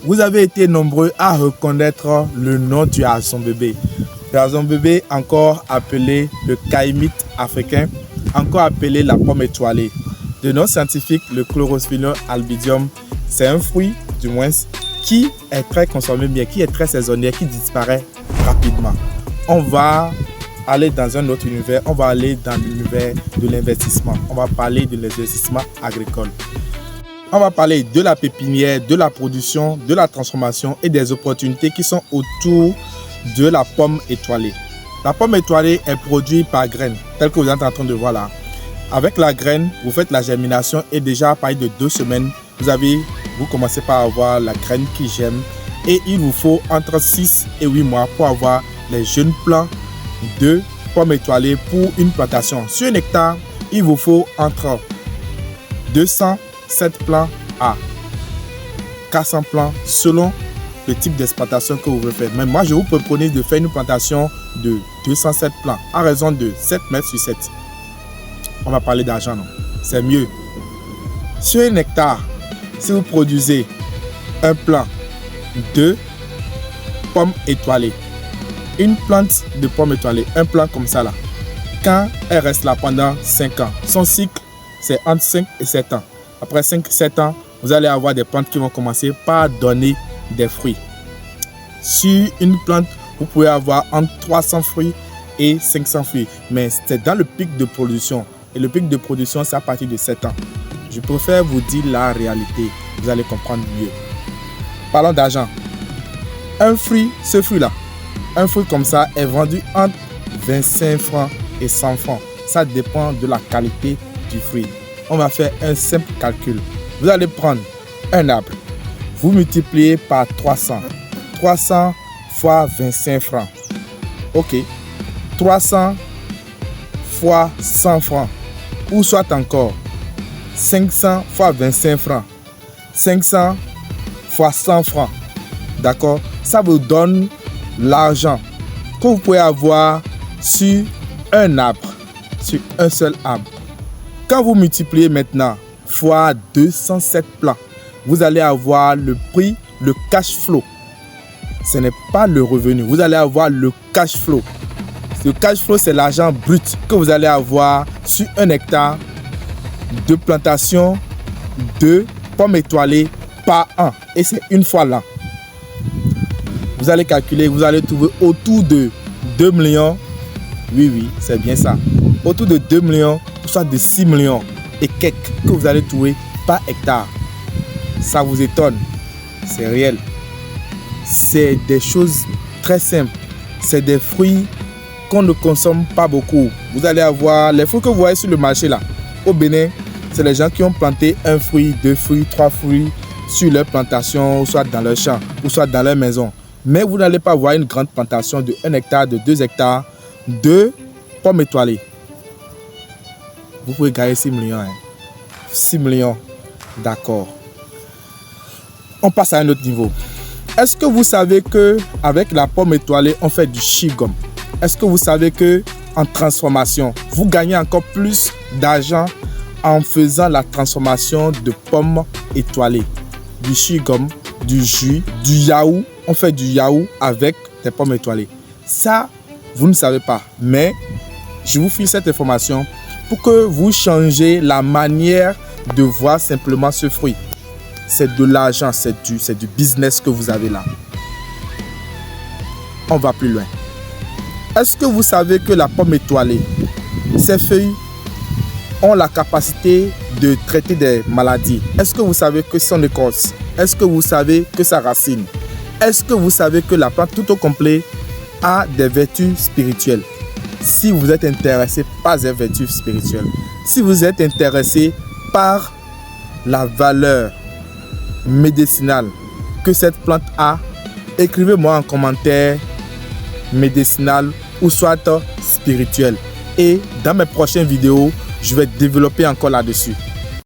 Vous avez été nombreux à reconnaître le nom du Razon bébé. Le Razon bébé, encore appelé le caïmite africain, encore appelé la pomme étoilée. De nom scientifique, le Chlorophyllum albidium, c'est un fruit, du moins, qui est très consommé bien, qui est très saisonnier, qui disparaît rapidement. On va aller dans un autre univers, on va aller dans l'univers de l'investissement. On va parler de l'investissement agricole. On va parler de la pépinière, de la production, de la transformation et des opportunités qui sont autour de la pomme étoilée. La pomme étoilée est produite par graines, telle que vous êtes en train de voir là. Avec la graine, vous faites la germination et déjà à partir de 2 semaines, vous commencez par avoir la graine qui germe et il vous faut entre 6 et 8 mois pour avoir les jeunes plants de pommes étoilées pour une plantation. Sur un hectare, il vous faut entre 207 plants à 400 plants selon le type d'exploitation que vous voulez faire. Mais moi, je vous propose de faire une plantation de 207 plants à raison de 7 mètres sur 7. On va parler d'argent, non? C'est mieux. Sur un hectare, si vous produisez un plant de pommes étoilées, une plante de pommes étoilées, un plant comme ça là, quand elle reste là pendant 5 ans, son cycle c'est entre 5 et 7 ans. Après 5-7 ans, vous allez avoir des plantes qui vont commencer par donner des fruits. Sur une plante, vous pouvez avoir entre 300 fruits et 500 fruits. Mais c'est dans le pic de production. Et le pic de production, c'est à partir de 7 ans. Je préfère vous dire la réalité. Vous allez comprendre mieux. Parlons d'argent. Un fruit, ce fruit-là, un fruit comme ça est vendu entre 25 francs et 100 francs. Ça dépend de la qualité du fruit. On va faire un simple calcul. Vous allez prendre un arbre. Vous multipliez par 300. 300 fois 25 francs. Ok. 300 fois 100 francs. Ou soit encore 500 fois 25 francs. 500 fois 100 francs. D'accord? Ça vous donne l'argent que vous pouvez avoir sur un arbre. Sur un seul arbre. Quand vous multipliez maintenant fois 207 plants, vous allez avoir le prix, le cash flow. Ce n'est pas le revenu. Vous allez avoir le cash flow. Le cash flow, c'est l'argent brut que vous allez avoir sur un hectare de plantation de pommes étoilées par an. Et c'est une fois là. Vous allez calculer, vous allez trouver autour de 2 millions. Oui, c'est bien ça. Autour de 2 millions, soit de 6 millions et quelques que vous allez trouver par hectare. Ça vous étonne? C'est réel. C'est des choses très simples. C'est des fruits qu'on ne consomme pas beaucoup. Vous allez avoir les fruits que vous voyez sur le marché là. Au Bénin, c'est les gens qui ont planté 1 fruit, 2 fruits, 3 fruits sur leur plantation, ou soit dans leur champ, ou soit dans leur maison. Mais vous n'allez pas voir une grande plantation de 1 hectare, de 2 hectares de pommes étoilées. Vous pouvez gagner 6 millions. 6 millions, d'accord. On passe à un autre niveau. Est-ce que vous savez qu'avec la pomme étoilée, on fait du chewing-gum? Est-ce que vous savez qu'en transformation, vous gagnez encore plus d'argent en faisant la transformation de pommes étoilées? Du chewing-gum, du jus, du yaourt. On fait du yaourt avec des pommes étoilées. Ça, vous ne savez pas. Mais je vous file cette information pour que vous changez la manière de voir simplement ce fruit. C'est de l'argent, c'est du business que vous avez là. On va plus loin. Est-ce que vous savez que la pomme étoilée, ses feuilles ont la capacité de traiter des maladies? Est-ce que vous savez que son écorce? Est-ce que vous savez que sa racine? Est-ce que vous savez que la plante tout au complet a des vertus spirituelles? Si vous êtes intéressé par ces vertus spirituelles, si vous êtes intéressé par la valeur médicinale que cette plante a, écrivez-moi en commentaire médicinal ou soit spirituel. Et dans mes prochaines vidéos, je vais développer encore là-dessus.